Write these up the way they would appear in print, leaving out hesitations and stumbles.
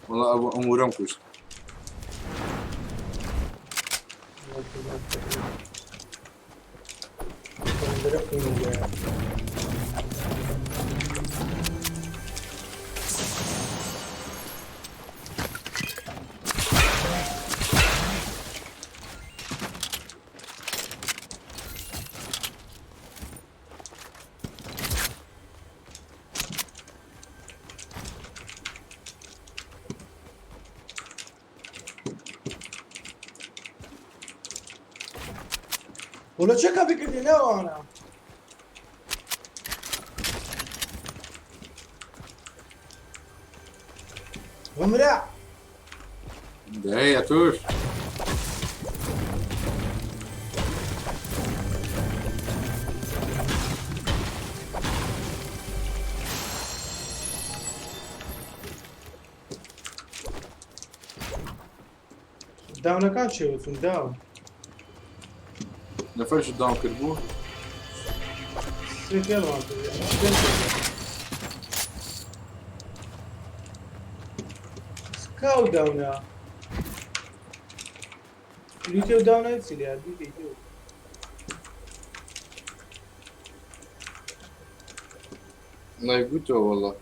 والله امورهم كوش. ولا چه کپی کردی نه آنا غمرة ده هي يا توش. داونا كان شيء وتم داون نفرش الداون كربوه. سيت يلا سكاو داونا اليوتيوب داونا يتصل يا اليوتيوب الله يقوته والله.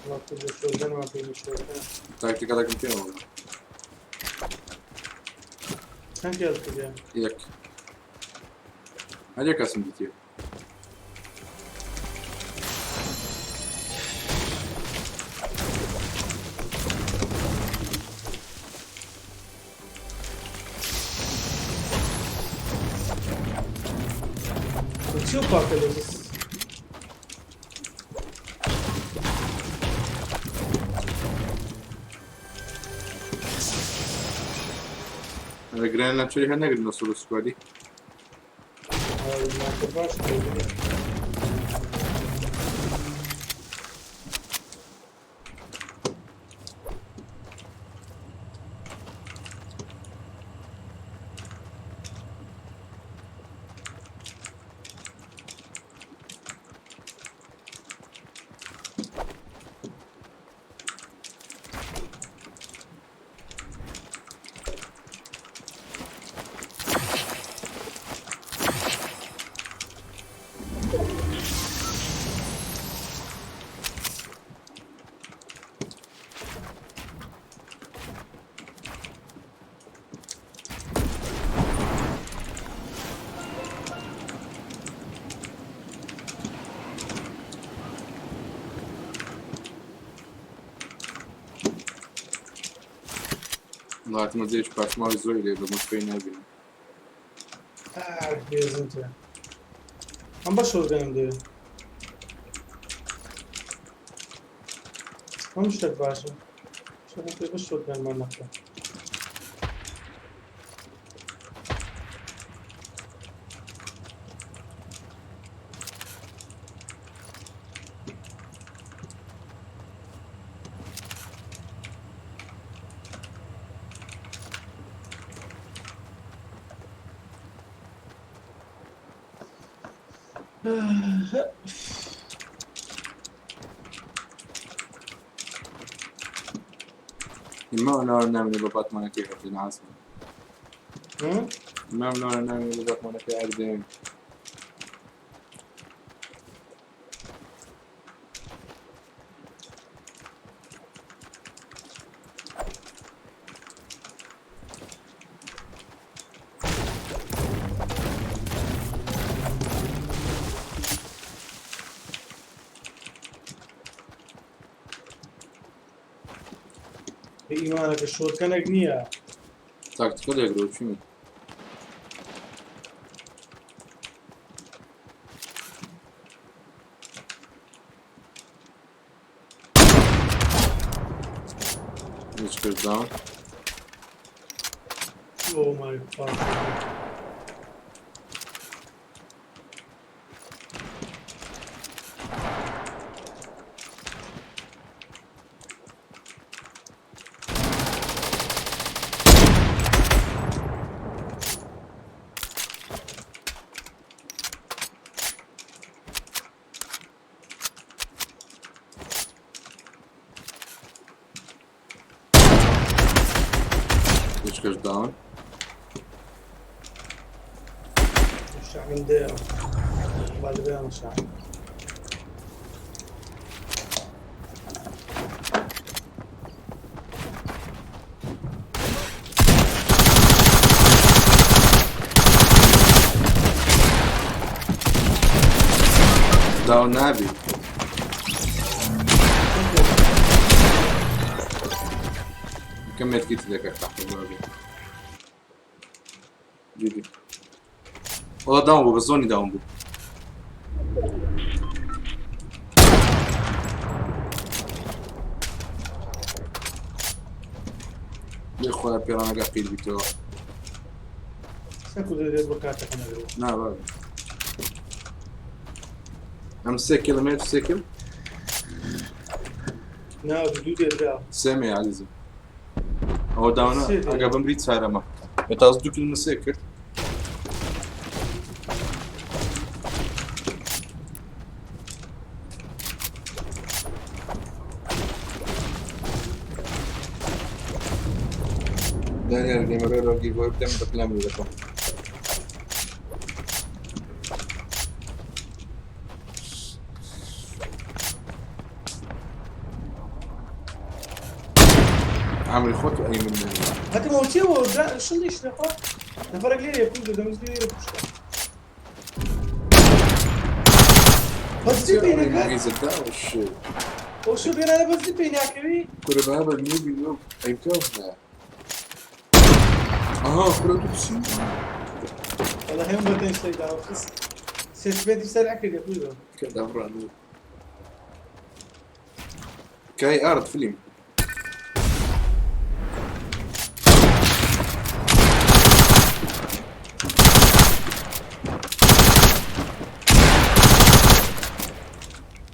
ما في الشوزن ما في الشوزن تاكتيك هذاك مكان والله. كان جالس يعني ياك. هذاك اسم كتير. شو باكلس انا جرينا نشري هنا قد نوصل السكوادي. ما تبغاش والله ما زيش باش ما بزوي لي بموت فينا بينا. عارف بيزنت هم بشور benim diyor. هم مش تباشر شو ممكن بشور benim anlatma. ما نعمل لبات ما نكيه في العاصمة. ما نعمل لبات ما نكيه أقدم. بإيمانك الشوط كان أغنياء. تاكتيكال يقرأ شو؟ Which goes down. Oh my god. من ده بعد بيان شعر داون نابي كمل كيت ذاك تحت الباب جدي والله داون بو بزوني داون بو يا اخويا بيرانا قاعد بيتو سكو ده بكاتك انا لا بابا I'm sick ميت سيكل نا بدودي ده سامي يا عزيزي هو داون سيدي. عقب مريت سارما يتقصدوا كلمة سيكل دانيال جيمريرو جيبو يبدأ من بكلام لكم عامل خطوة أي من هاتي موتي ودا شو اللي يشتغل نفرق لي يكون ده مش لي يكون بس دي بينك ميزة ده وش وشو بين انا بس دي بين يا كبير كل بابا النوبي نوب أي كوفنا كل دوبسي والله هم بدين شيء ده بس سيسبيت يسرع كده يقول كده فرانو كاي أرض فيلم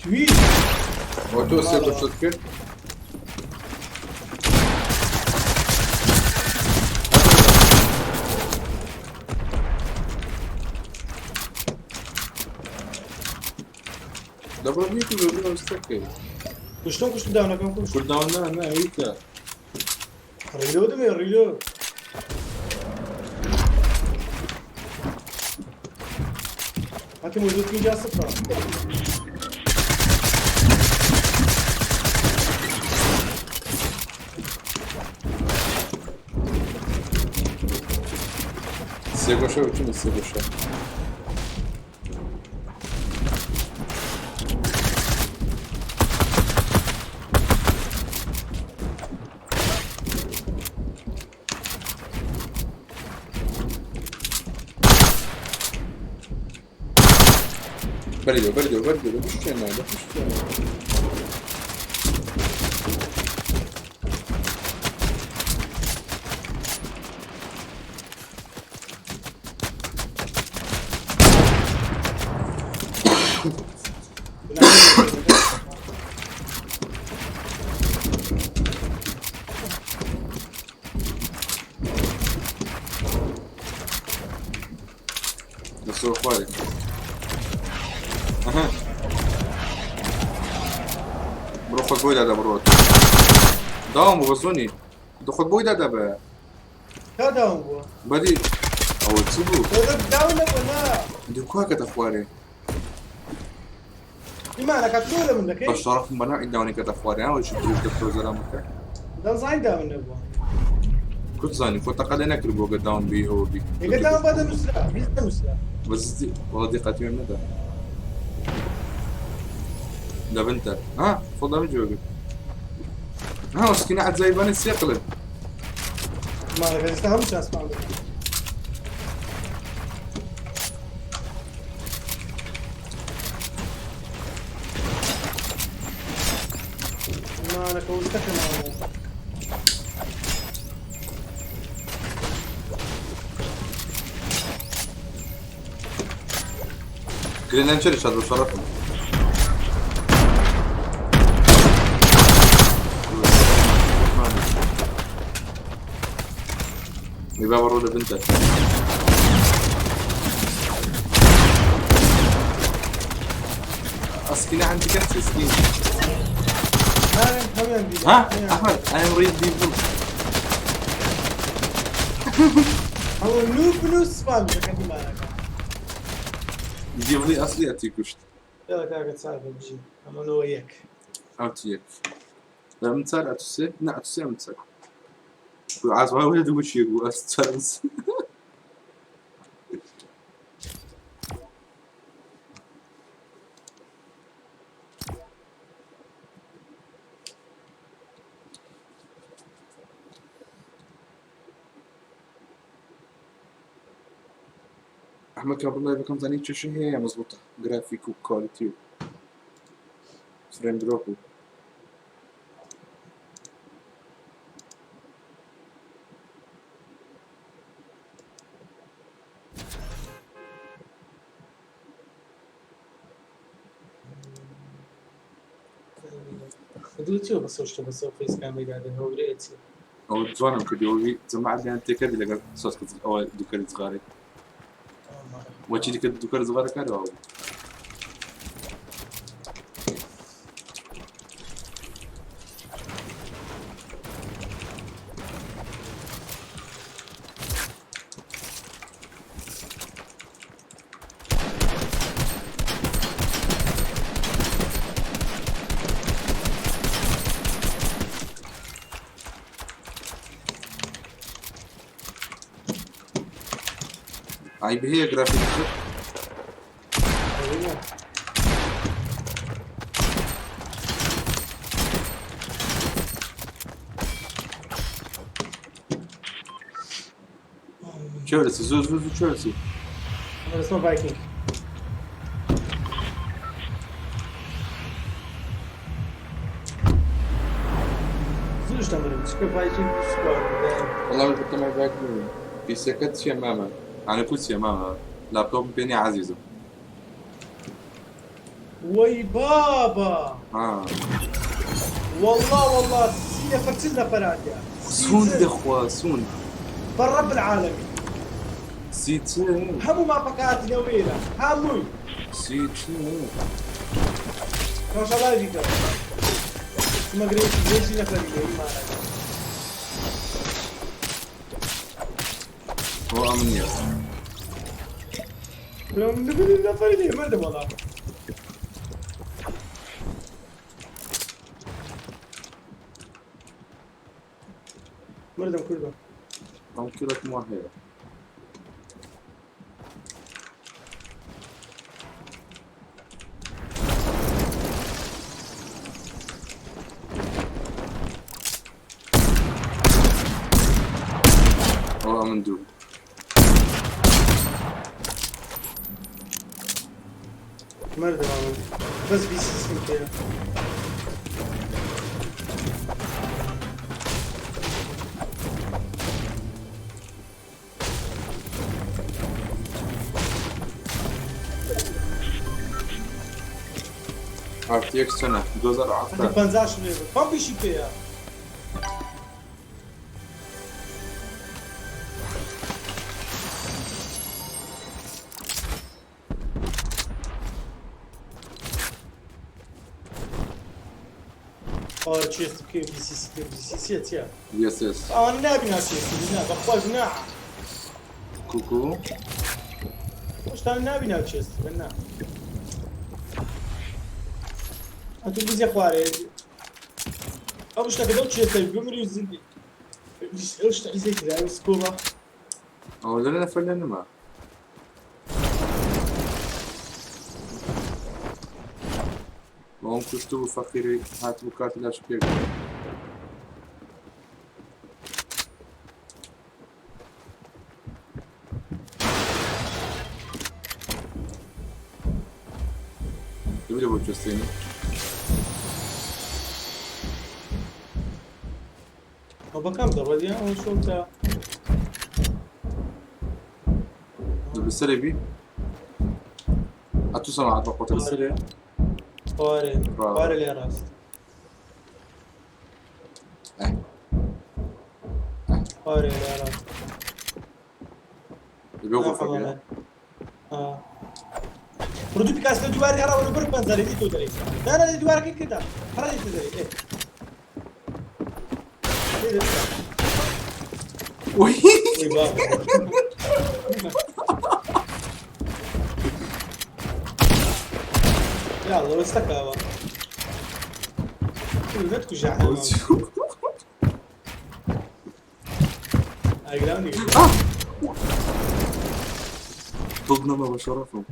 تويت وتو سيبو شوتكن دبر بيكو زوجنا مستكي وشلون كنت داون كم كنت كل داونا أنا هيك ريلود من ريلود هاتي موجود في جاسة سيبو شو وشو سيبو شو بريدو مش كنا بس هو خوالي اها بروح خد بويدا ده بروت داوم بوزوني دخل بويدا ده بقى كا داون بوا بدي او تسبو داون ولا دي كواكا تفواري لما انا كتلوله منك بس شرف مبنى عندنا كتفواري انا وش تريد دكتور زلمه ده زين داون بوا كنت زاني كنت قد كربو قدام بي او بي يقول داون بدا مسرع بيزدا مسرع بس دي والله دي قاتل من ده ده بنت تفضل من جوجل مسكين قاعد زي بني السيقلب ما انا استهمش اسمع ما انا كوستك ما كلنا نشرش هذا شرفنا يبقى ورود بنتك اسكينة عندي كانت سكين احمد انا اريد دي بول هو نوب نص فاهم كان معك جيب لي اصلي اتيكوشت يلا كاكا تساعد بجي اما انا وياك اتيك لا متسار اتسي لا اتسي متسار عايز ما ولد وش يقول استرس احمد كان والله بكم ثاني شو هي مضبوطه جرافيك وكواليتي فريم دروب قلت بس وش بس فيس كامل قاعد هو ريتي او تزوانم كديوي زعما عندي انت كذا لقى صوت او دوكر صغاري وجهي ديك الدوكر صغاري كانوا عيب هي جرافيك ايوه تشيلسي زوز تشيلسي انا اسمه فايكنج زوج تمرين شكل فايكنج سكواد والله ما كنت ما باكل في سكت شي ماما انا كنت يا ماما لابتوب بيني عزيزه وي بابا والله سيدي فتلنا فراديا سون دخوا سون بالرب العالمي سيت همو ما فكات نويلة همو سيت ما شاء الله يجيك ما قريت ليش نفري هو امنيه يوم نفري ليه ما ادري والله مردم كله ممكن لك مؤهله هو مندوب مردم بس بيسيسم كده RTX سنة 2010 بنزاش ليه ما بيشي فيها تشيست كيف بي سي يا يس يس انا نبي ناس تشيست بخوف ناع كوكو مش انا نبي ناس تشيست بنا انتو بيزي خواري ابو شتا كدو تشيست بيمري يزيد ايش تعزي كذا سكوبا هو لنا فلان ما هم كشتو فقيري هات بكات لا شكير يبدو بوجستيني وبكم ضربة دي أو شو بتاع بالسري بي هاتو سماعات بقوة بالسري قاري لي راس قاري لي راس يبيوقف فقير ردو بكاس دواري هرا ولا برك بنزل دي تو دري لا لا دوارك كده هرا دي تدري ايه وي والله استكاوى نتكو جاحة هاي قلاني ضدنا ما بشرفهم.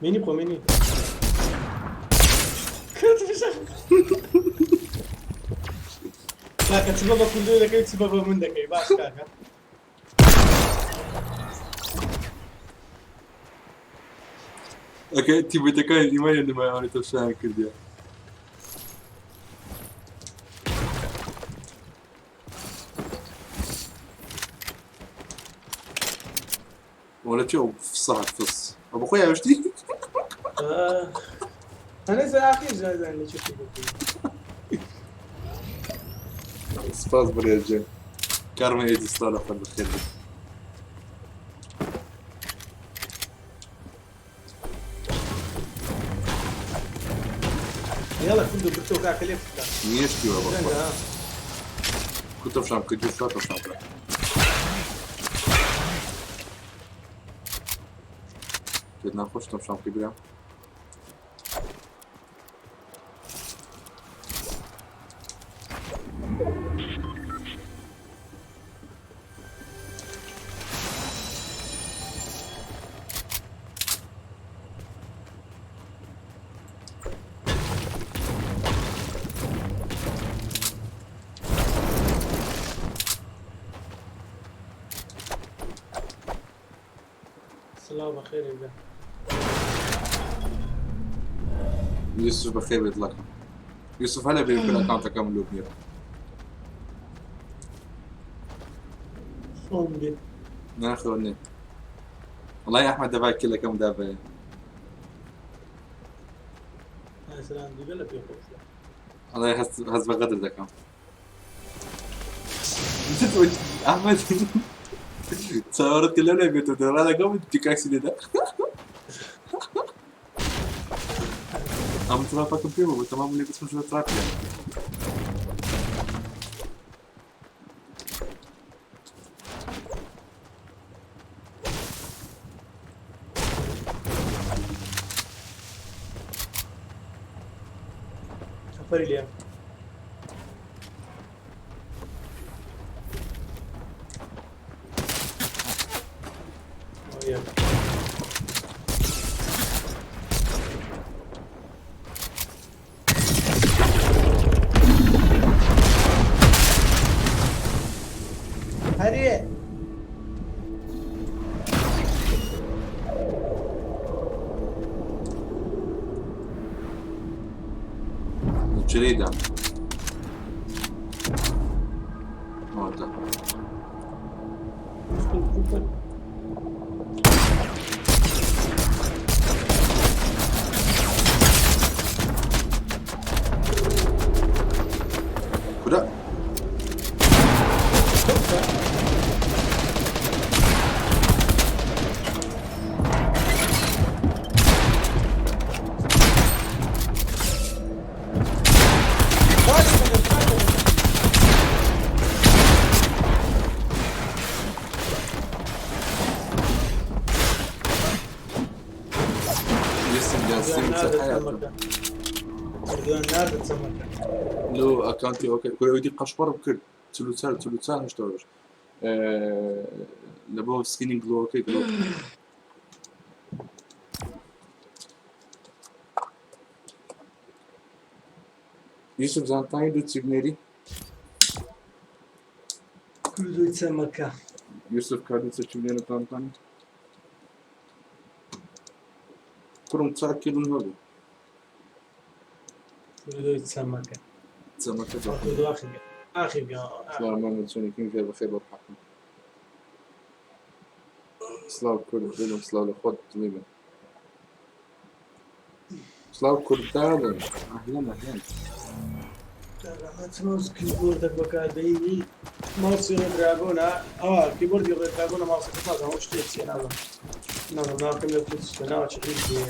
مين يبقى مين كنت بشغل لا كنت سببها كل لك ايه سببها من دقي باش كاكا اوكي تبي تكاين ايمان اللي ما يعني تفشان كرديا. ولا تشوف صح فص ابو خويا وشتي انا ساعتين جاهز اللي شفت سباس بريال كارما يدي صلاة خلف الخير. يلا كنتو بتو كاك ليه نيشتي وابا كنت بشام كجو فات بشام كلا بدنا نخش بشام كبيرة. الله بخير يبقى يوسف بخير يطلق. يوسف هلا بيمكن اكونت كم لوبير فوندي ناخذني والله يا احمد دفعك كله كم دافع. يا سلام دي قلب يا الله يحس بغدر ذا كم احمد تصورت كلنا بيتو ترى انا قوم تكاكسي ده عم ترى فاكر فيه وتمام اللي بس مش بتراك يعني سفري اليوم هري جريدة هذا كده لو اكونتي اوكي كل ودي قشبر بكل ثلثان مش توش لبو سكينينج لو اوكي لو يوسف زانتاي دو تسيبنيري كل دو يتسمكا يوسف كادو تسيبنيري زانتاي كرم تساكدون هذا كل دو يتسمكا تسمكا كل دو اخي سلام محمد سوني كين غير بخير برحمة سلام كل دولم سلام لخوات تميما سلام كل دولم أهلا لا تموز كيبوردك بكاديني ماوس دراغونا كيبورد دراغونا ماوس كذا هو شتي سينا نعم كم يفوت سنة وشيء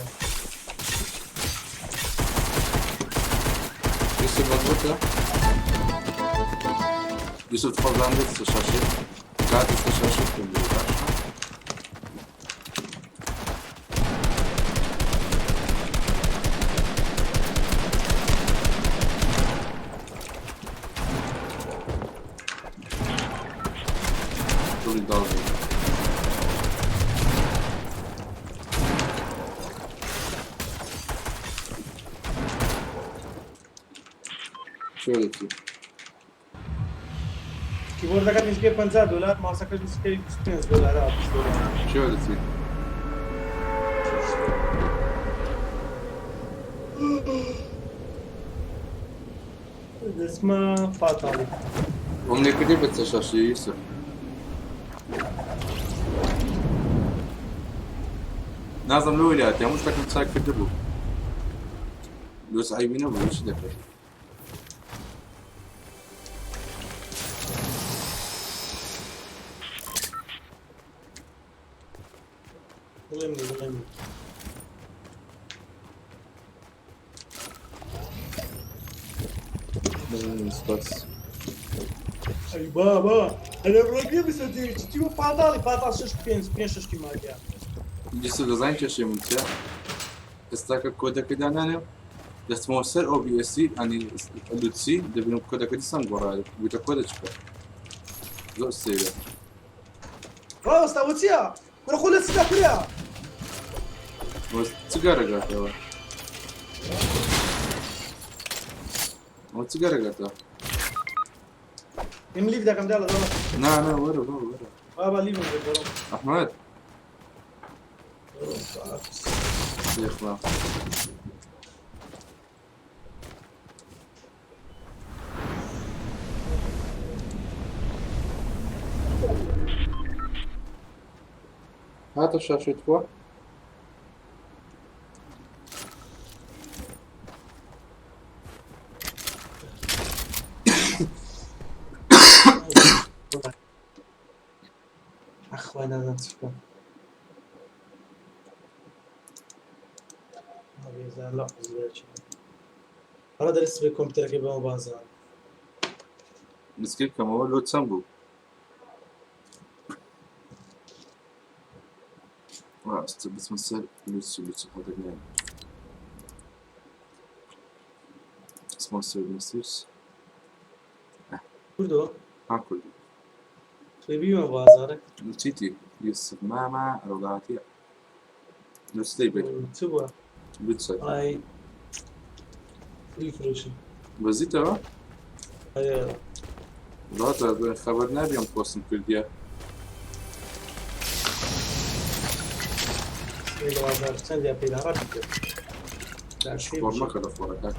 يوسف مضبوطة. يوسف تفضل عندك استشاشة. قاعد استشاشة في الباشا. شو الضوء؟ شو قلتي؟ کیبوردەکەت نزیکەی $50 ماسەکەش نزیکەی $25 $20. شو قلتي؟ اسمها فاتالي. هم كده بتستشاشة يوسف. نازم الولايات يا مش لكن تساك في الدبو. لوس عيبينه وش دكتور. ظلمني. بس. أي بابا أنا براقي بسدير تجيبوا فاتالي 6 كيماجيا. يوسف ديزاين كشي ممتع. استاك كودا كده أنا بس موصل أو بي إس سي يعني اللوتسي دبنا كودا كده سانغورا بيتا كودا شكل. زو السيرة. راس تاوتيا كنا خلنا سكا كلها. بس سيجارة قاطعة. ما سيجارة قاطعة. يمليك ده كم ده لا لا ورا. بابا ليه من الدرام. أحمد. يخلا. هات الشاشة فوق. أخوانا نتفق. لا أنا درست بالكمبيوتر كيف بازار. مسكين كم هو لو تسمبو. بس مثل لوتسو هذا النام. اسمه سيرفيسز. كله. كله. تبيه بازارك. لوتيتي يوسف ماما رولاتي. لوتسي بيت. تبغى. لوتسي. هاي. الفروشي. بزيتها. هاي. لا ترى خبرنا اليوم بوستن كل ديا. إلى بازار سندي أبي لعربي. لا شيء. فورما كذا فورك.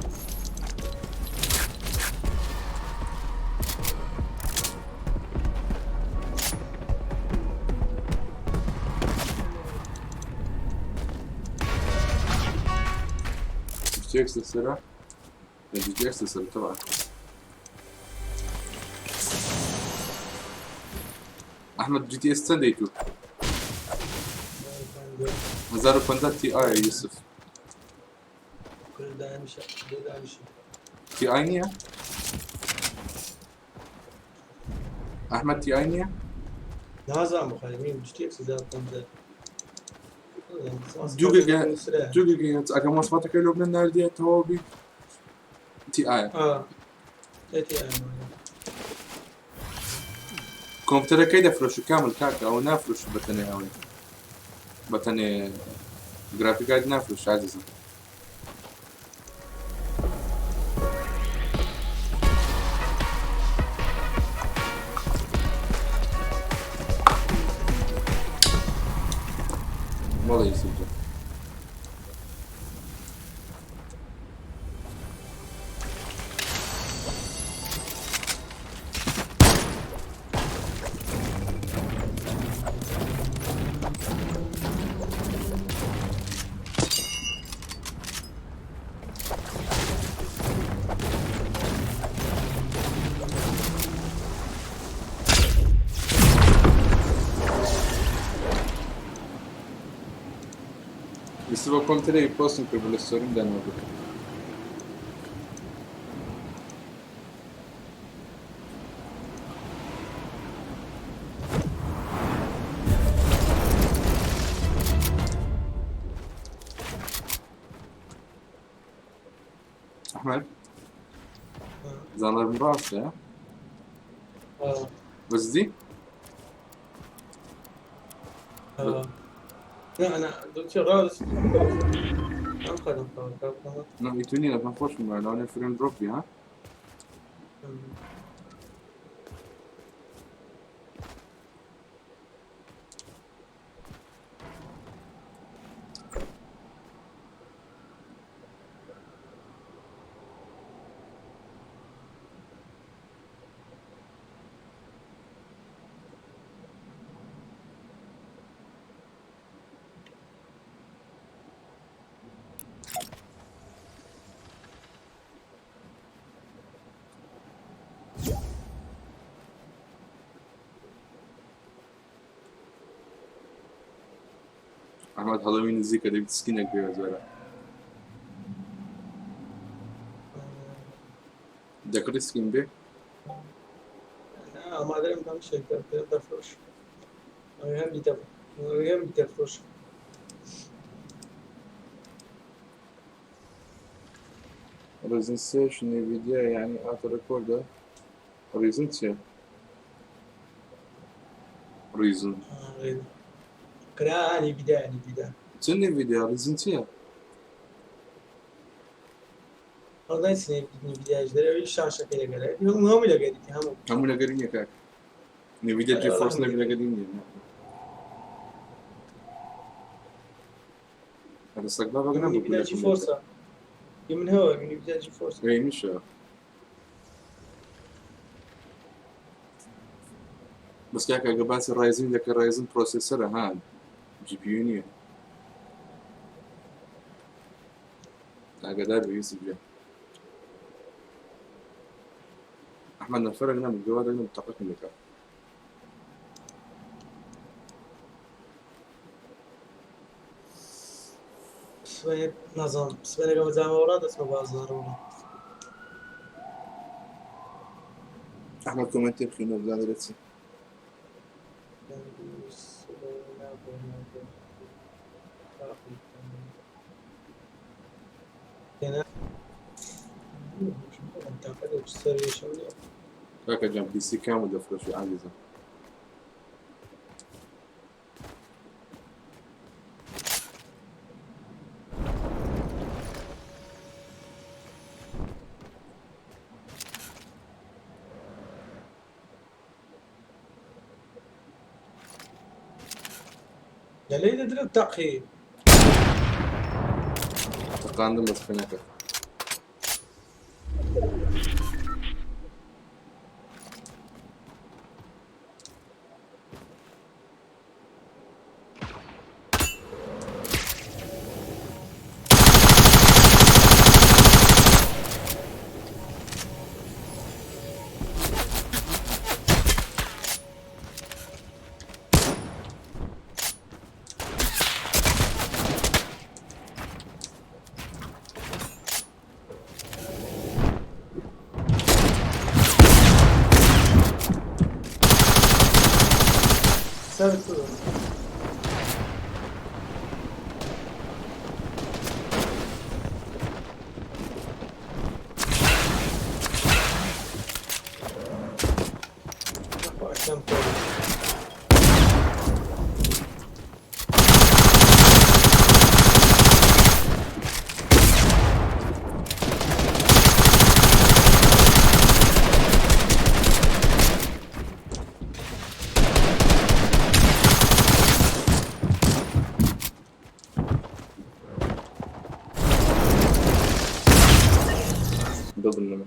جي اكس السرعة. جي اكس السرعة طبعا. أحمد جي تي اس سنديتو. 1050 تي اي يوسف. كل دانش. تي اي نيا. أحمد تي اي نيا. هذا مخالفين بشتيك سيدات تنزل. جوجل أكمل مواصفاتك اللي من النار دي توبي. تي اي. تي اي. كمبيوتر كيدا فروش كامل كاكا أو نافروش بتني أوي. بتني جرافيكات نافروش عزيزة. والله يسجل. بس بقول ترى يبوستن في البلاستورين ده نوبه. احمد زانر من راسه اه بس دي اه لا انا قلت راس انقذ نعم يتوني لما نخش من لون فريم دروب ها احمد هالوين الزيكا دي بتسكينك بيها زولا دكري سكين بيه ما ادري ما شيء تقدر فروش هم بتفروش ريزن سيشن فيديو يعني اوتو ريكورد ريزن سي ريزن قراءة بداية تسني فيديو ريزن سي والله سنة بداية جدري وش شاشة كده قال هم اللي قاعد يفهموا هم نقرين يا كاك ني فيديو جي فورس نبي نقرين هذا استقبال بقنا من بداية فرصة من هو من بداية فرصة اي مش بس كاك قباس الرايزين لك الرايزين بروسيسور هان جي بي يو ني قدر يوسف جه احمد نفرق هنا من الجواد هنا متفق لك سويت نظام سويت قبل زمان أولاد اسمه بازار احمد كومنتين خلينا بلاد ريتسي كاك جنب بي سي كامل دفرش عاجزه ليه تدري التأخير تقاندم بس فينك ثابت كله كم كله دبل لما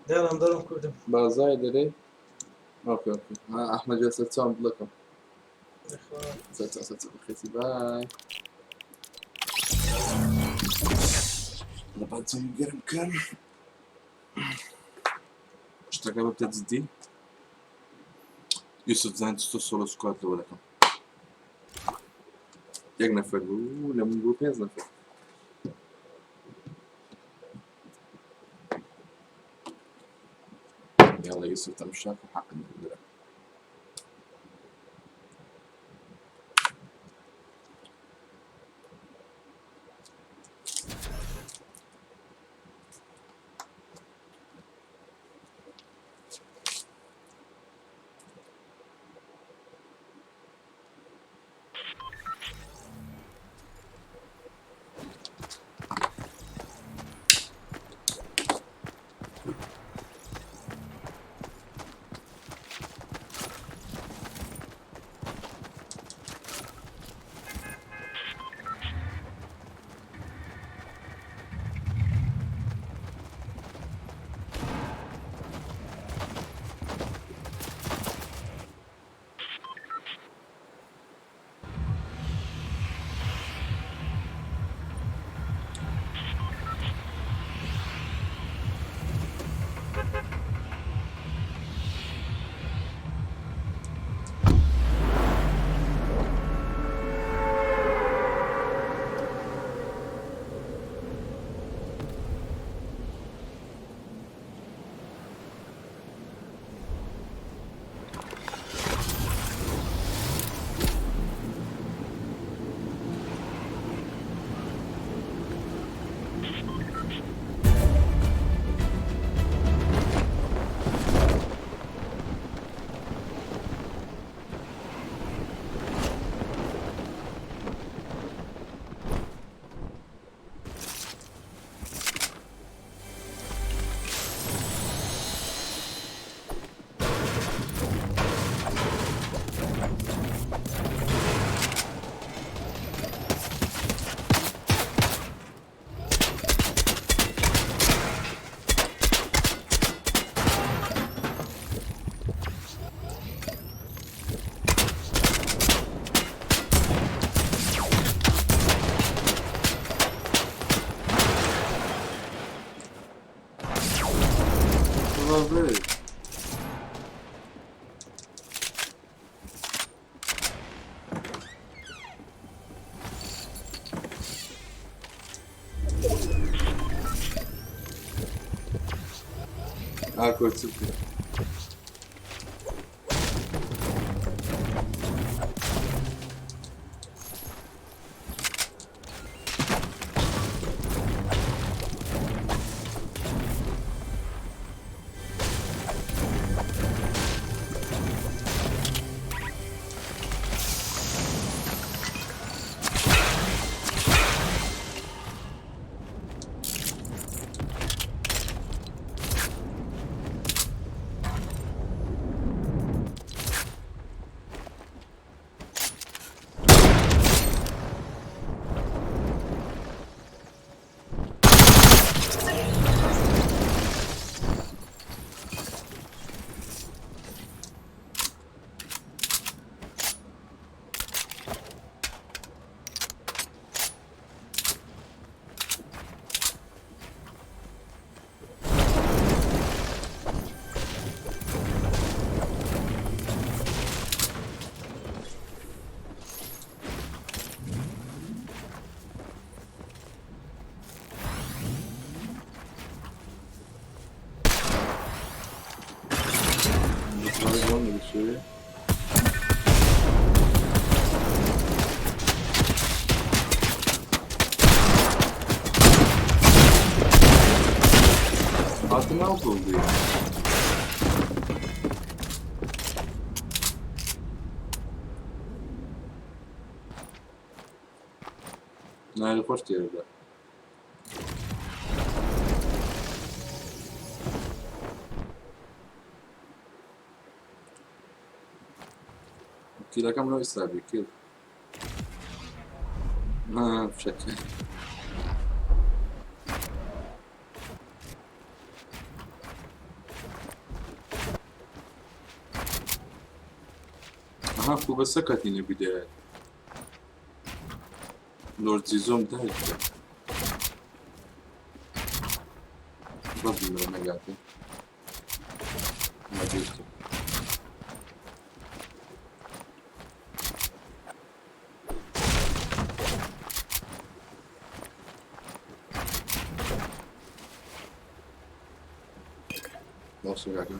ده أنا مضرب كله بازايد لي اوكي ها احمد جالس تساوند لكم إخوان ست اخيتي باي انا بعد زي قرم كم اشتغل بتزدي يوسف زين تستوصل سكوات لكم يقنفر لما نقول يزنفر يلا يوسف تمشاك وحق القدرة alkol sıfır. Nasıl olmadı şöyle? Altına alt oldu ya. Nerede hoş yerde. Aqui da câmera sabe aquilo. Ah, chateado. Aha, bu da sakat yine bir de. Lord Zizom da işte. Bak bilmiyorum ne geldi. Hadi işte. Nasıl geldi?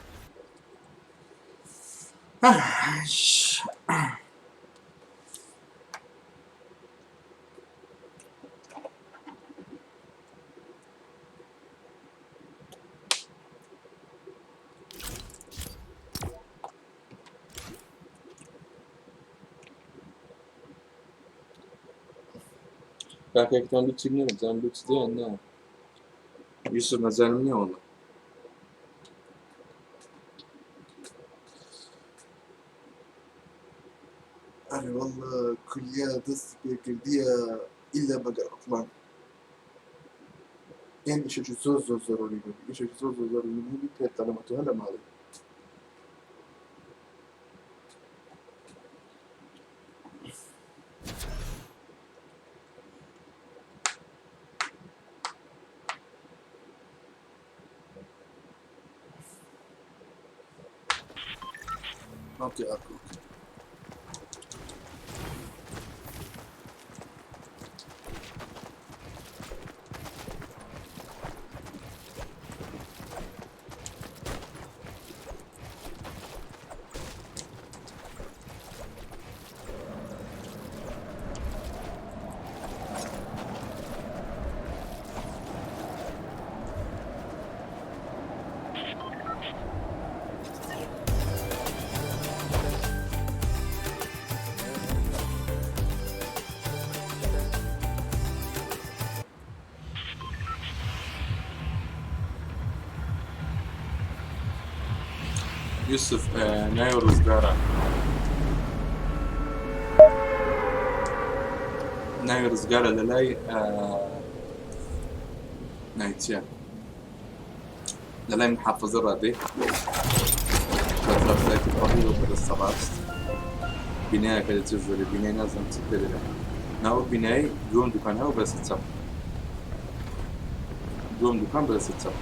Belki ekran bir çimlerim. Sen bir çiziyorsun ne? Yusuf nazarim ne oldu? أنا والله كلية تصبر كردية إلا بقى أطلع يعني إيش زور زور زوروني بي إيش زور زور زوروني بي تلات علامات هلا مالي أوكي أوكي Yusuf, ne rızgara? Ne rızgara للاي نايتيا للاي محافظة الرادي فترة ذاك القبيل وبدا الصباح بناية كده تجري بناية لازم تتبدل ناو بناية دوم دكانها وبس تتصب دوم دكان بس تتصب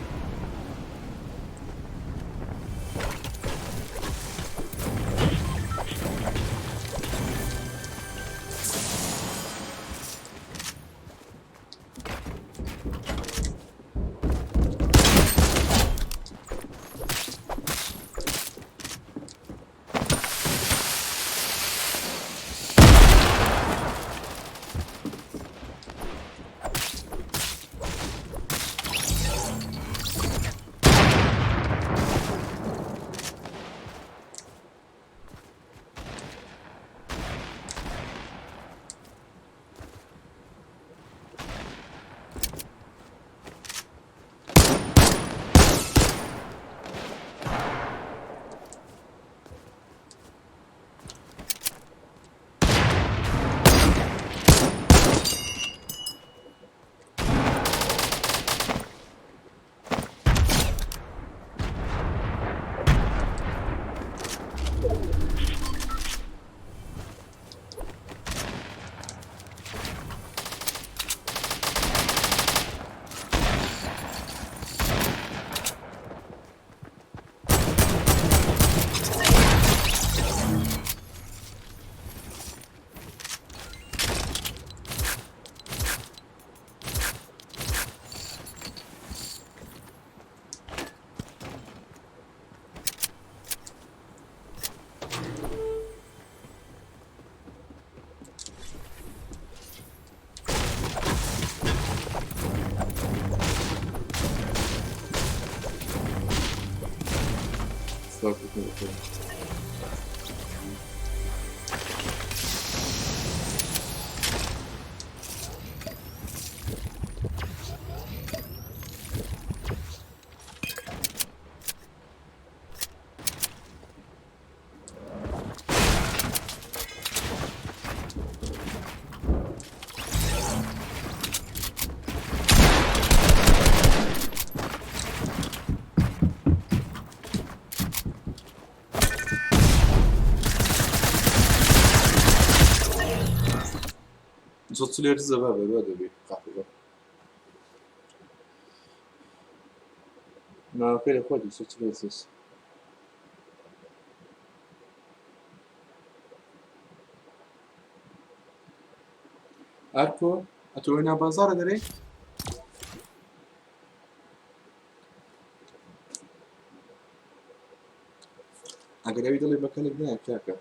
Zotsuli Rizava böyle bir kahve. Na pele pode, se eu tivesse isso. Arco, a tu oyuna bazar ederek. Agar eu idole bakalım ne yapacak?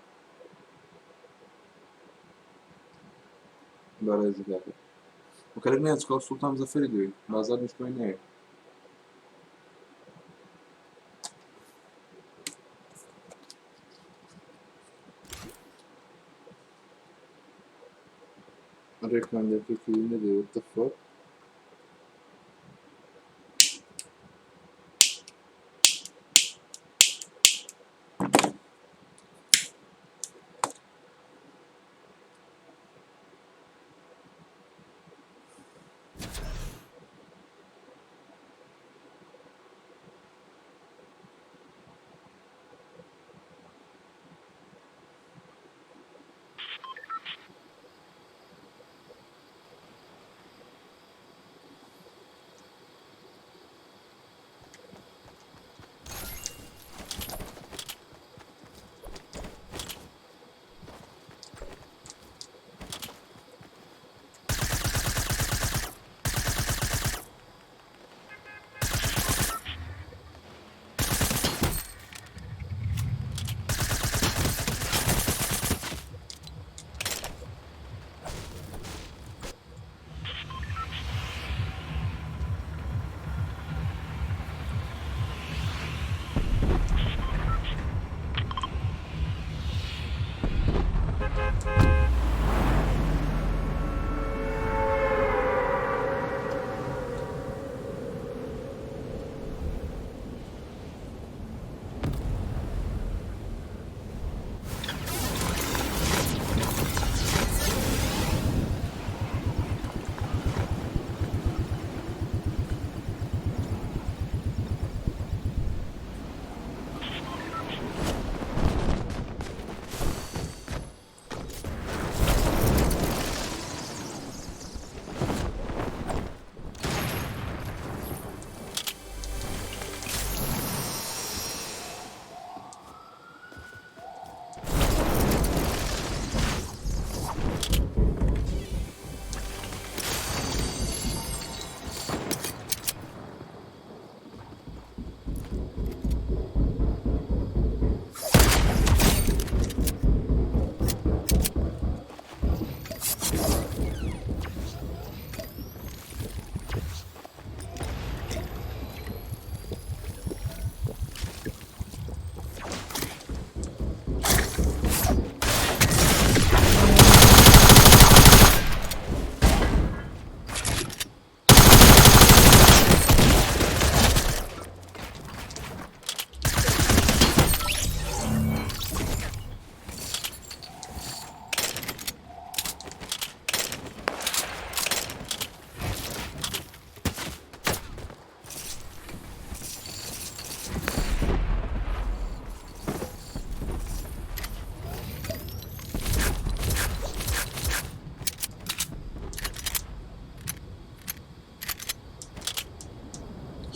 Böyle ziyade. Bakalım ne yapacak? Sultan Zafer ediyor. Bazar düşme oynuyor. Reklamdaki ne diyor? What the fuck?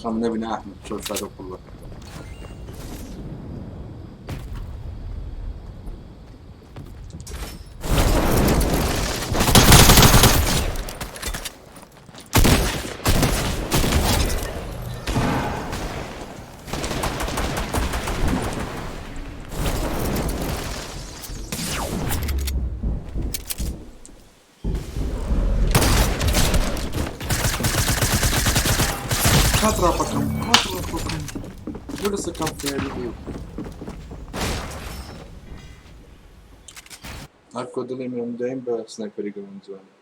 خلنا نبني احمد شو الفرق كله. Kaç rafa kam? Burası kampanya değil. هەر کۆ دڵی من دایم بە سنایپەری گەڕان جوانە.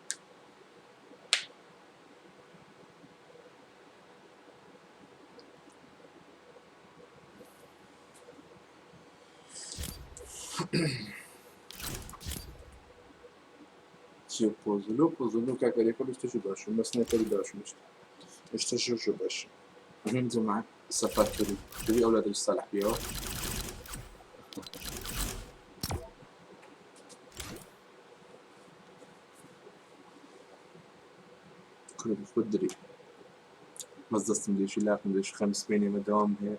چیە پۆزلو کاکەرێکە شتێکی باشم بە سنایپەری باشم اشتشوشو باشه هەم جەماعەت سەفەر کردی دوی ئەولادی ساڵح بیەوە كل بفدري مزدست مديش لاك مديش 5 بيني مدام هيك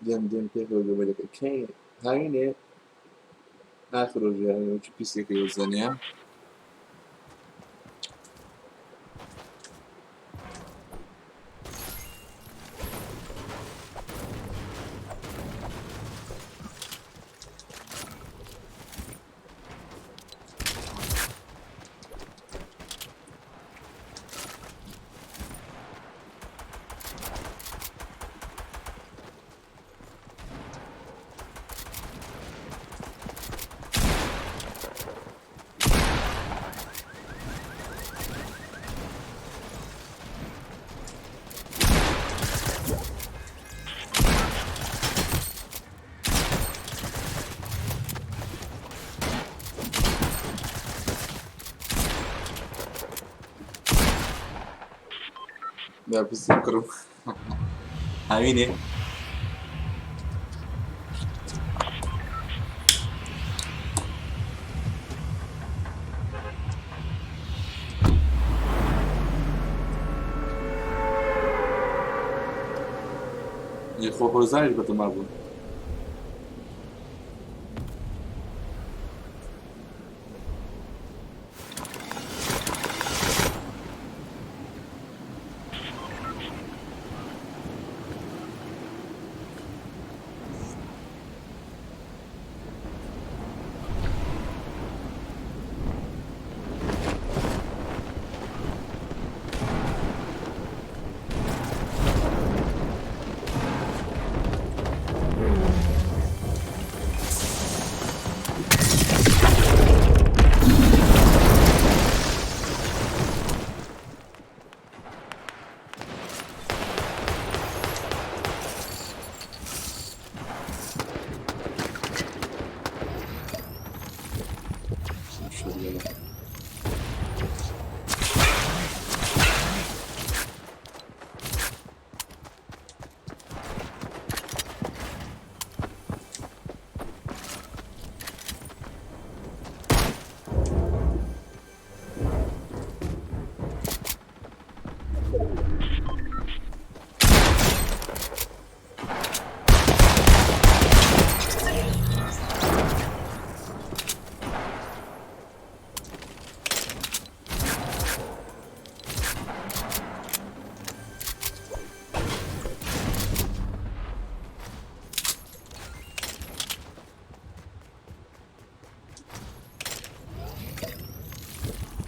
دم كيف قبل لك كي هاينه آخر رجال وش بيسي في وزنيا لا بس كرو هاينه يخو هوزاري بتماربون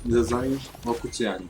ديزاين وكنت يعني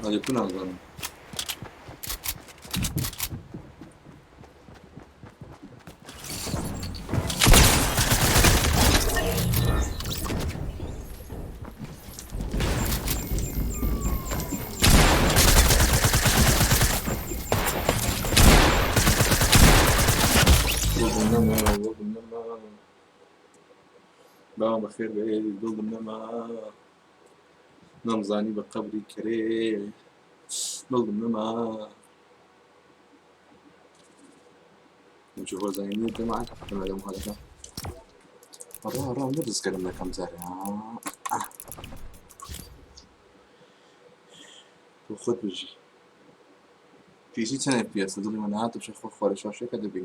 هذا يكون أظن بابا بخير بعيد ضد النما نمزاني بقبري كريه نظلم ما نشوف زين معك كما لهم هذا مرة ندرس كلمة كم زاري وخد بجي في شي سنة بيس نظلم منات وش أخو خالي شو شيء كده بيه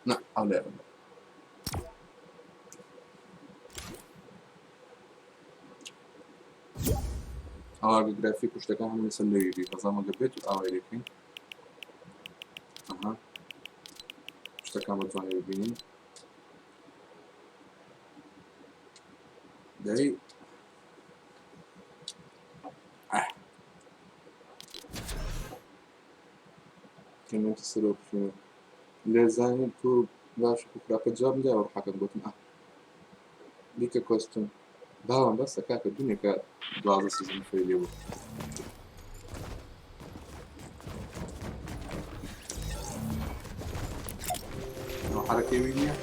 لا أو لا أو جرافيك وش تكلم عن يسلي بيه فزما قبيت أو إليكين أها وش تكلم بتواني بيني داي كمان تسلوك شنو لازم تو باش بكرة جاب ده وراح أقول ليك كوستم باهم بس كاك الدنيا كا بعض السيزون في اليوم حركة يمينية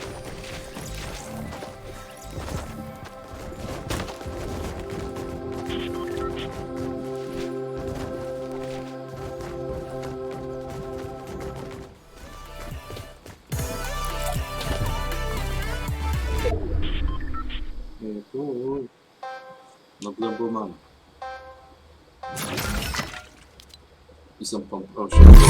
يقول نظلم بومان اسم بومب أو شيء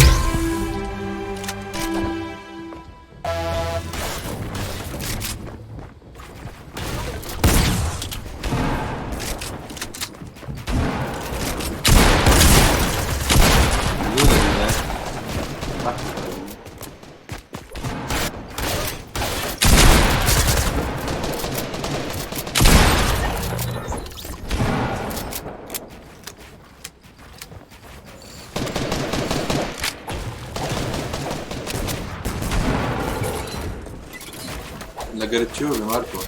La Garciove, Marco.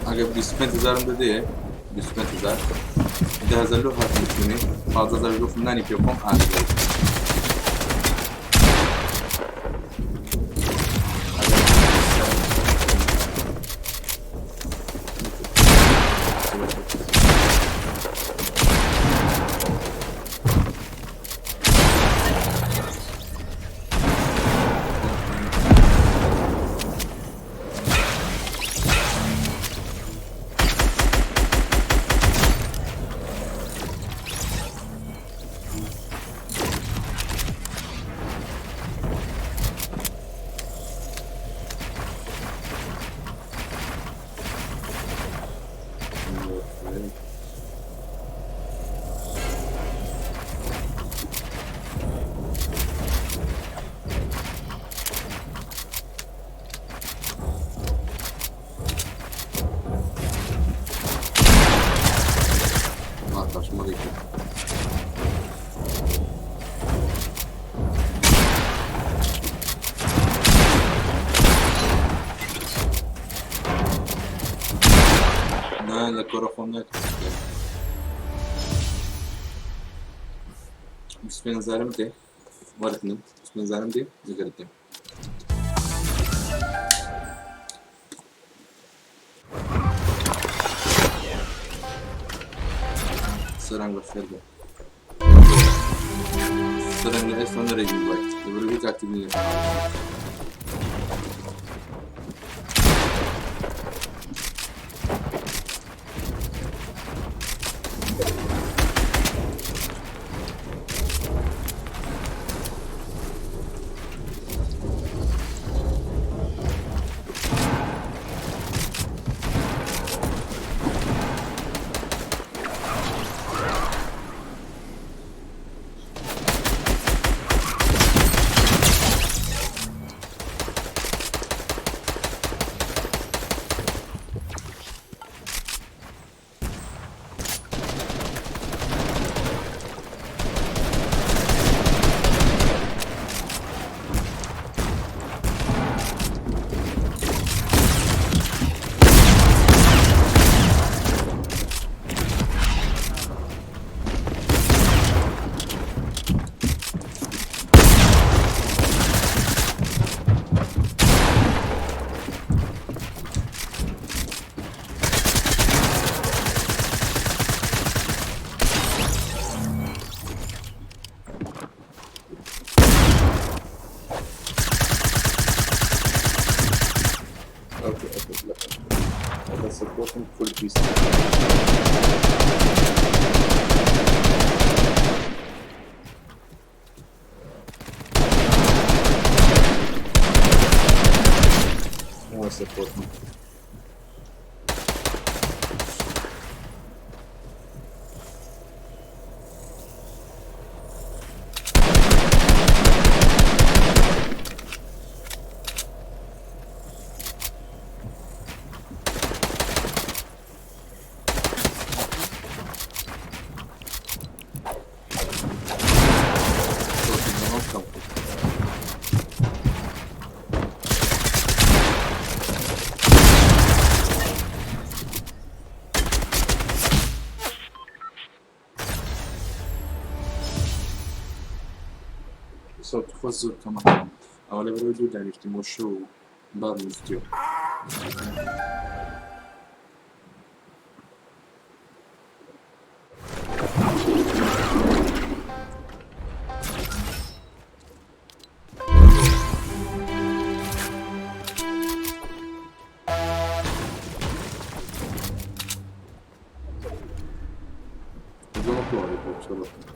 Aga dispenser'ında değil, dispenser. De hazırlık hakkını fazla zararlıkından yapıyorum. La corafonnet. Dispenser'im de var ettim. Dispenser'im de zikir ettim. Saranga ferda. Saranga es sonra rejim var. Böyle bir taktiğini yapalım. Nossa, porra. صوت خزر كمان أولا بروجود يعني اجتموشو بار مستيو يقول مطلوع لكم بصراحة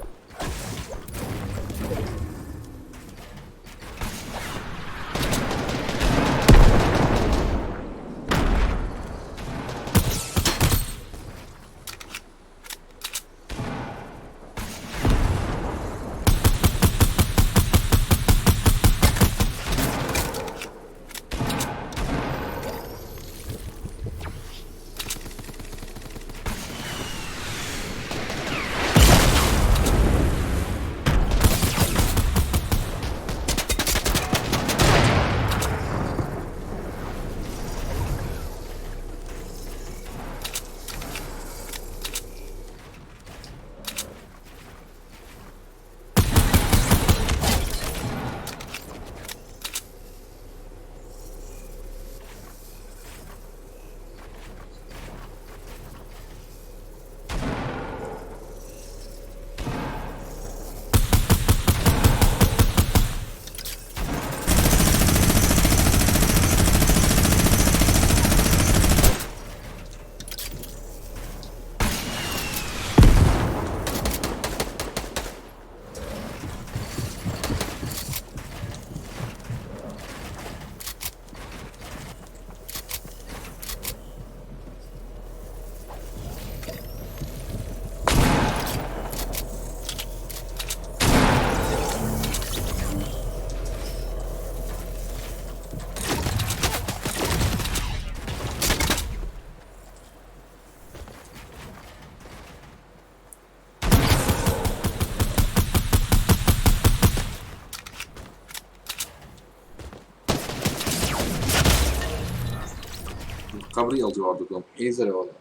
قبري الجواب لكم إيزر ولا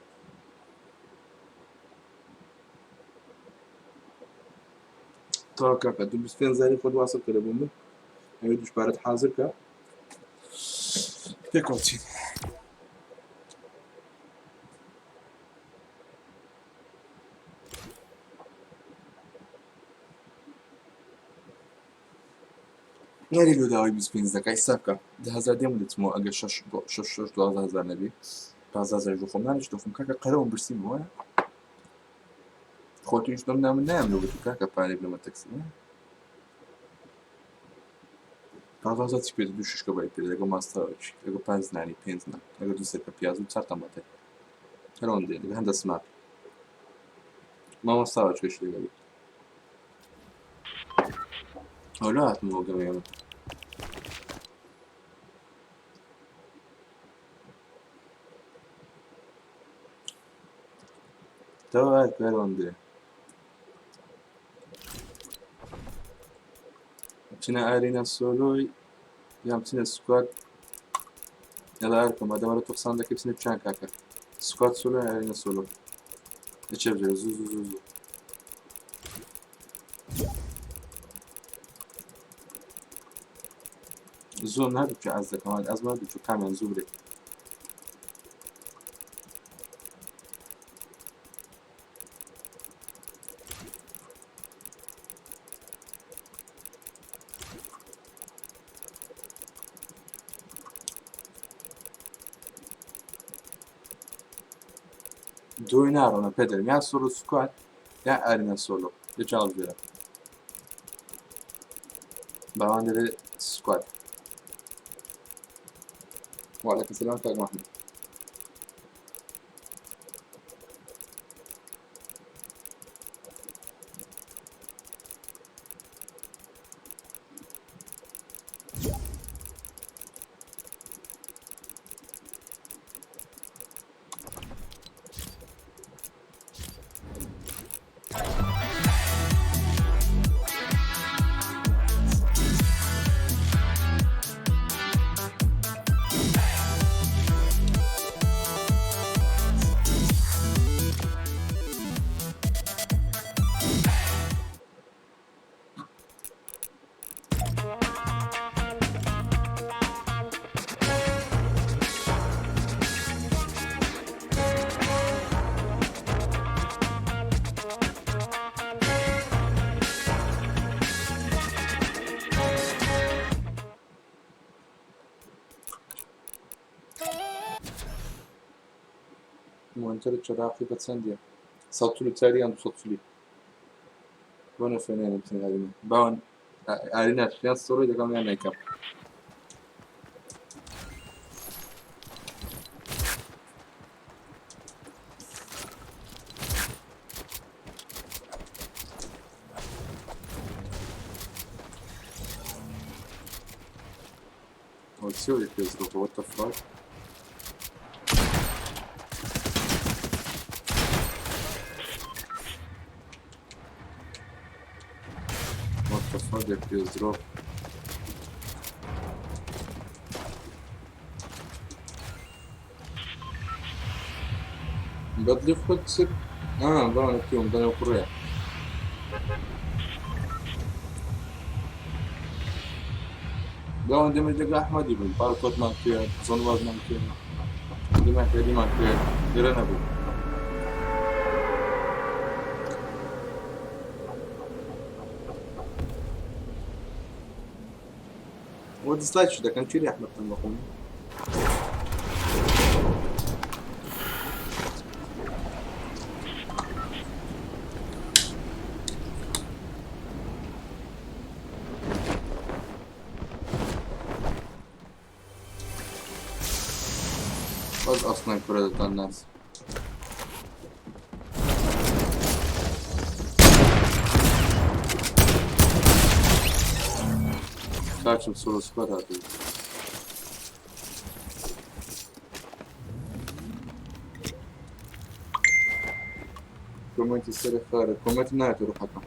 تا كاكا دو بسفين زاري خود واصل كده بومو أيوة دوش بارد حاضر كا تكوتين ناري لو داوي بسفين زكاي ساكا ده هزار ديم لتمو أجا شش دو هزار نبي بعض هزار جو خمنا نش دوفم كاكا قرأهم برسي بوانا خودتو إيش دم نام لو بتو كاكا باري بلما تكسي بعض هزار تشبيه دوشش كباي بيري لغا ماستاوش لغا بانزناني بينزنا لغا دوسر كبيازو تسارتان باتي هلون دي لغا هندا سماب ما ماستاوش كش لغا بي هولا هاتمو قميامه توا هلون دي بتنا أرينا سولوي يام بتنا سكواد يلا أركم هذا مرة تقصان لك بتنا بشان كاكا سكواد سولوي أرينا سولوي نشوف زو زو زو زو زون هذا بشو عزة كمان أزمة هذا بشو كامل زوري دوی ناڕۆنە پێدەرم یان سۆلۆ سوکات یان ئارینە سۆلۆ لە چاڵگوێرە باوان دەرێ سوکات وعليكم السلام كاك محمد مهمتر چراغی بچندیه 140 یان 240 بۆنە فێنێنە بچین ئارینە باوان ئارینە یان سۆلۆی دەکەم یان نایکەم Все, я без рук, what the fuck? What the fuck, я без рук. بدلي خد سك بان فيهم بان القرية بان دي مجد أحمد يبن باركوت مانكير زنواز مانكير دي مانكير يرنا بو وديسلايك شو ده كان شيري أحمد تنبقوني بس أصلا كرة الناس كاتش بصورة سكواد هاتي كومنتي السري خارج كومنتي نايتي روح حقا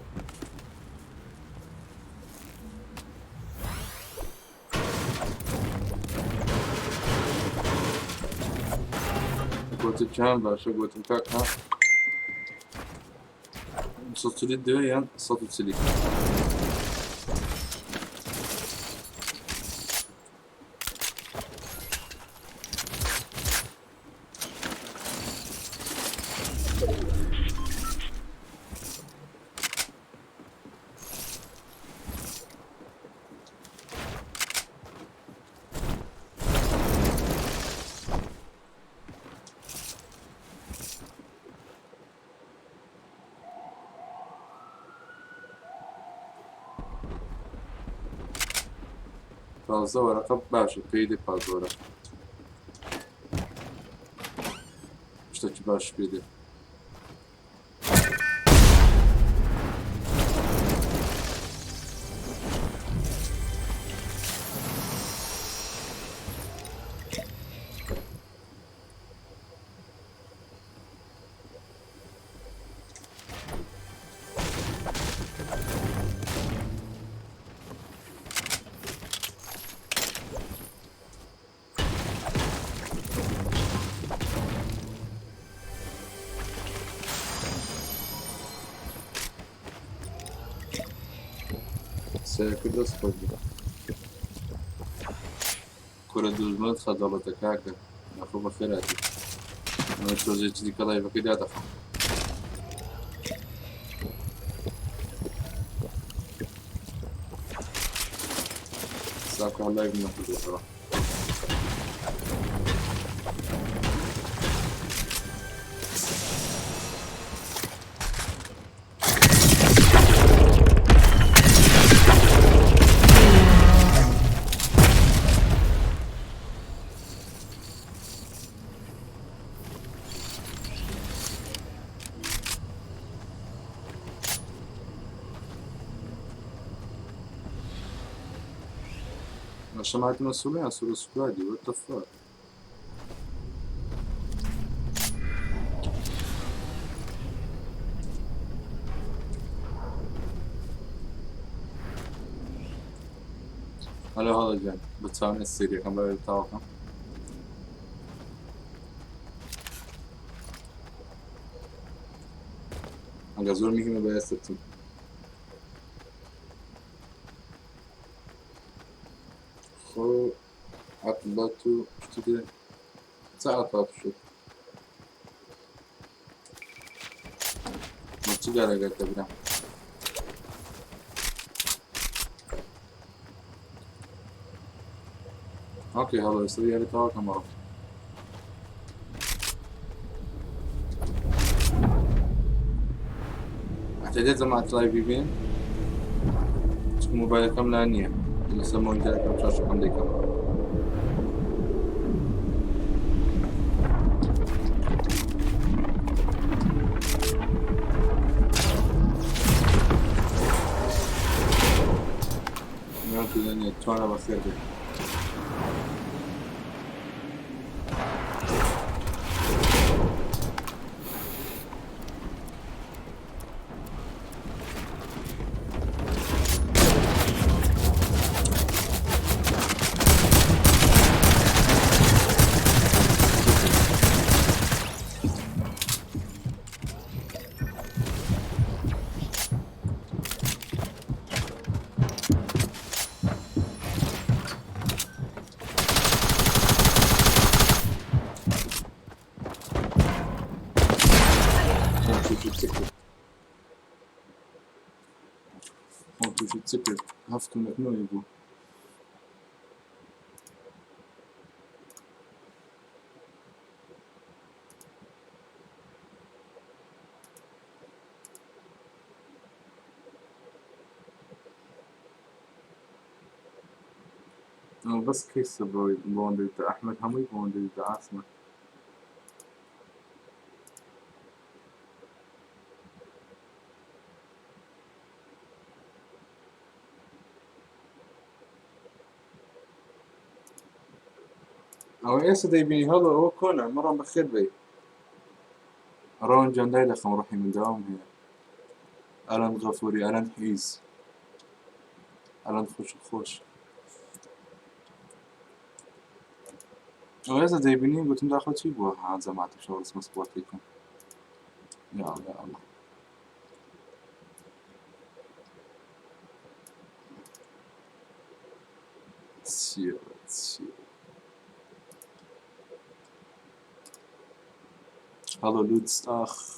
قلت كان باشا قلت كاك ها صوت سليد دويان صوت سليد تازه ورقه باشه پیده پازوره işte ki baş پیده سيكون أصفر كرة دوزمات خضرة كاكا نفو بخيراتي أنا شو زي تدي كلاي بكده دفع ساكو الله يبنى في الوطرة شمعت مسؤولين عن سورو سكوادي وات ذا فاك. هلا هذا جان بتساوي السيريا كم بقى بتاعكم. أنا زور مين بقى ستين. خو عطلاتو شتى ساعة شو. ما تجارة قلت بنا. اوكي هذا السريع اللي تواكم مرة. احتاجت مع تلايفين تكون موبايل كاملة نية اللي سموه انت كم شاشة كم دي كاميرا. ممكن ان يتوانا بخير دي. تسكر هفكم مكنون يبو بس كيس بوندي تا أحمد همي بوندي تا عاصمة أو إيش دايبيني هذا هو كونر مرة بخير بي أرون جان دايلا خم روحي من دوام هي ألان غفوري ألان حيز ألان خوش أو إيش دايبيني قلت لهم داخل شيء بوها عن زماتك شغل اسمه سبوتيكم يا الله تسير هالو لودستاخ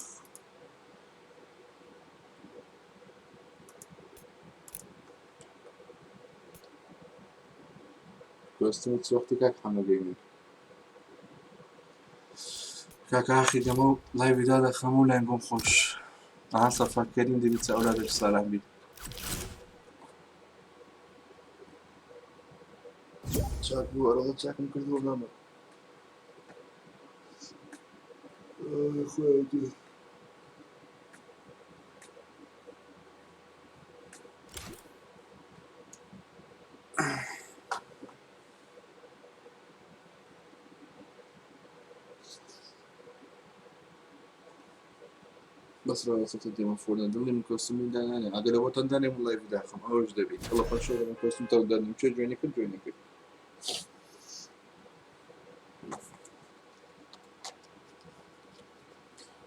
كوستمت وقتي كاك حمل جيمي كاك أخي دمو لايف دادا خمو لين بوم خوش هسه فكرين دي بتسألها ايش صالح بي شاك بو أرغب شاك مكردو بلاما خواتي بس رأي صوت دي مفروض ندلي من كوستمين دا يعني عقل وطن داني من لايف دا خم أوج دبي الله فنشوف من كوستم تو داني مش جويني كل جويني كل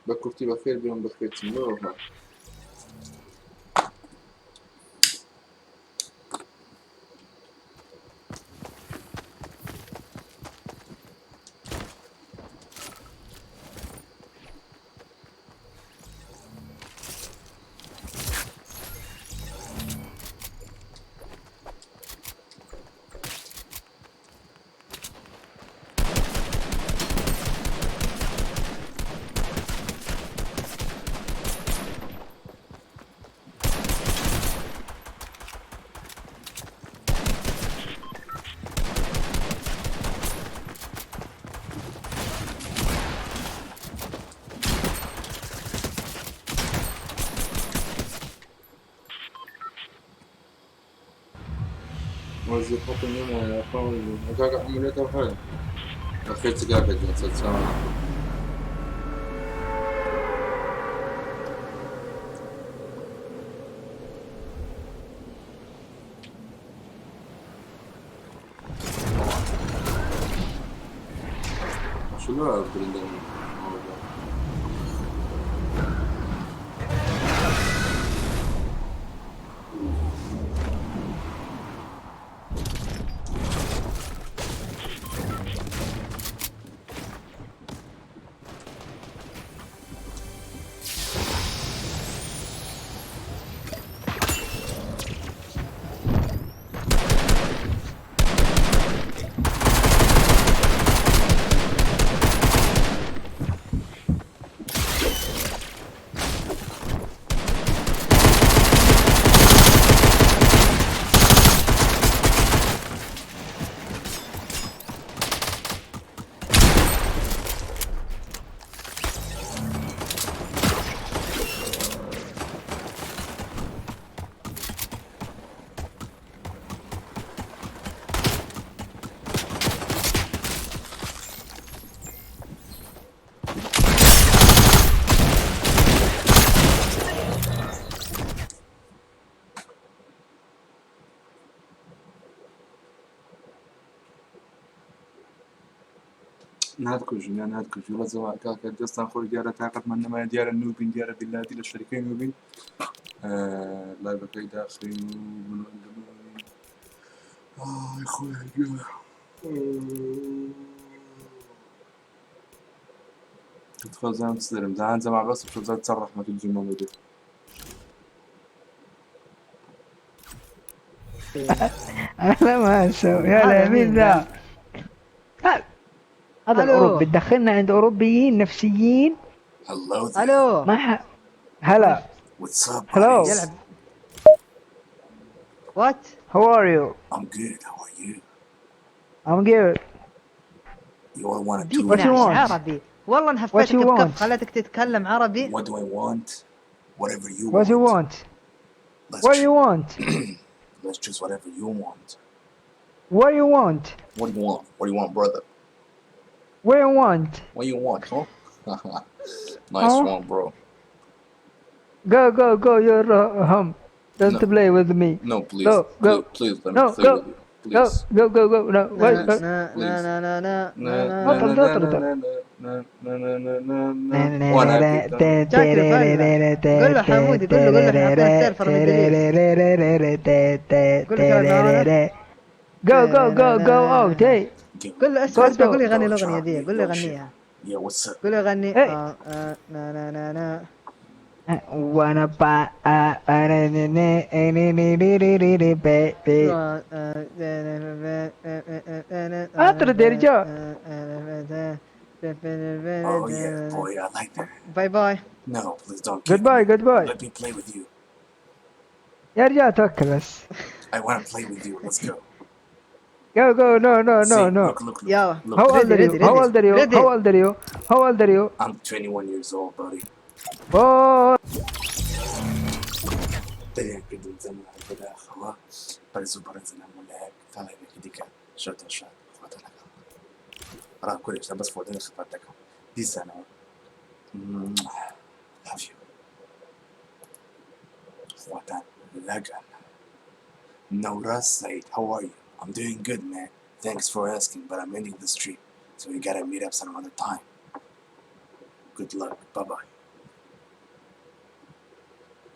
بكرتي بخير بيوم بخير تمروها وظيفة يوم فاهم أجاك عملية وحالة أخير تجاك جنسة سامع شو له برندن نهدكو جنيا نهدكو جولا زوا كاكا دستان خوي ديارة تاقت من نما ديارة نوبين ديارة بلادي للشركين نوبين لا بكي داخلي نوبين يا خويا جوع تدخل زي ما تسلم ده زمان بس وشو زي تصرح ما تجي موجودة انا ما اسوي يا مين ذا؟ هذا ألو. الاوروبي تدخلنا عند اوروبيين نفسيين. Hello there. الو ما هلا. What's up, Hello. buddies? يلعب وات How are you? I'm good. How are you? I'm good. You all want to ديك do What you ناس want? عربي والله What انهفتك you بكف want? خليتك تتكلم عربي. What do I want? Whatever you What you want. want? Let's What you choose. want? Let's choose whatever you want. What you want? What do you want? What do you want, brother? What you want? What do you want, huh? Nice Huh? one, bro. Go, you're home. Don't No. play with me. No, please, Go. please let me No, play go. with you. Please. Go. No, wait. Please. وانا شاكر فلا. قول له حمودي قول له احنا عطينا السيرفر من الدليل. قول له تلعب معانا. Go out. Hey. قول له اسمع Go. قول له يغني Go, الاغنيه Charlie, ذي قول له go shit. يغنيها Yeah, what's up? قول له يغني Hey. نا Wanna buy baby. اطرد يا رجال. Oh yeah, boy, I like that. باي باي. No, please don't kick Goodbye. me. Let me play with you. يا رجال توكل بس. I want to play with you. Let's go. Go. See, No. look. يلا. Look. How old are you? Ready. How old are you? Ready. How old are you? How old are you? I'm 21 years old, buddy. Oh. Tenía que intentar para acabar. Para eso para tener mulher. Fala aí que dica. Shut. Foda na cama. Ara كل شيء بس فوتين خطتك. دي سنة. Love you. Foda lagan. Noura Said, how are you? I'm doing good, man. Thanks for asking, but I'm ending the stream, so we gotta meet up some other time. Good luck. Bye bye.